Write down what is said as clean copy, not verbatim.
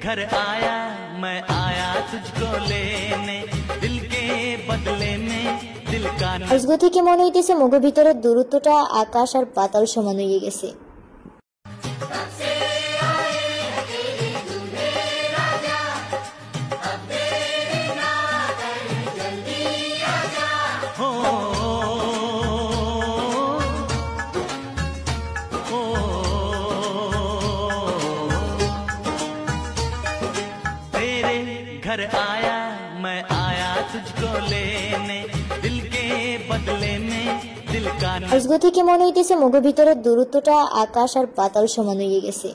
घर आया मैं आया तुझको लेने दिल के बदले में दिल का। আজগো থেকে মনে হইতেছে মগো ভিতরের দূরত্বটা আকাশ আর পাতাল সমান হয়ে গেছে। घर आया मैं आया तुझको लेने दिल के बदले में दिल का। আজগো থেকে মনে হইতেছে মগো ভিতরের দূরত্বটা আকাশ আর পাতাল সমান হয়ে গেছে।